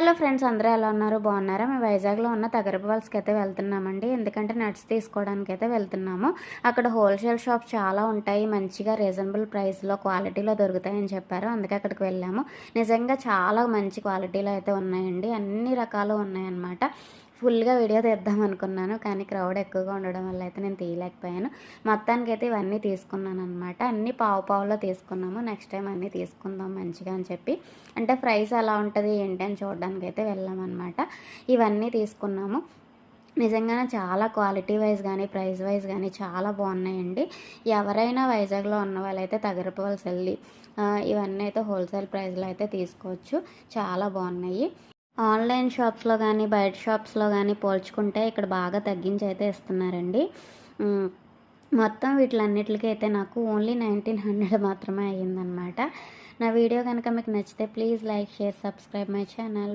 Hello friends, అందరూ ఎలా ఉన్నారు? బాగున్నారా? మేము వైజాగ్లో ఉన్న తగరపువలసకి అయితే వెళ్తున్నామండి. ఎందుకంటే నట్స్ తీసుకోవడానికి అయితే వెళ్తున్నాము. అక్కడ హోల్సేల్ షాప్స్ చాలా ఉంటాయి, మంచిగా రీజనబుల్ ప్రైస్లో క్వాలిటీలో దొరుకుతాయని చెప్పారు. అందుకే అక్కడికి వెళ్ళాము. నిజంగా చాలా మంచి క్వాలిటీలో అయితే ఉన్నాయండి, అన్ని రకాలు ఉన్నాయన్నమాట. ఫుల్గా వీడియో తీద్దాం అనుకున్నాను, కానీ క్రౌడ్ ఎక్కువగా ఉండడం వల్ల అయితే నేను తీయలేకపోయాను. మొత్తానికి అయితే ఇవన్నీ తీసుకున్నాను అనమాట. అన్నీ పావులో తీసుకున్నాము. నెక్స్ట్ టైం అన్నీ తీసుకుందాం మంచిగా అని చెప్పి, అంటే ప్రైస్ ఎలా ఉంటుంది ఏంటి అని చూడడానికి అయితే వెళ్ళామన్నమాట. ఇవన్నీ తీసుకున్నాము. నిజంగానే చాలా క్వాలిటీ వైజ్ కానీ ప్రైస్ వైజ్ కానీ చాలా బాగున్నాయండి. ఎవరైనా వైజాగ్లో ఉన్న వాళ్ళైతే తగరపువలస వెళ్ళి ఇవన్నీ అయితే హోల్సేల్ ప్రైస్లో అయితే తీసుకోవచ్చు. చాలా బాగున్నాయి. ఆన్లైన్ షాప్స్లో కానీ బయట షాప్స్లో కానీ పోల్చుకుంటే ఇక్కడ బాగా తగ్గించి అయితే ఇస్తున్నారండి. మొత్తం వీటిలన్నిటికీ అయితే నాకు ఓన్లీ 1900 మాత్రమే అయ్యిందనమాట. నా వీడియో కనుక మీకు నచ్చితే please like, share, subscribe my channel.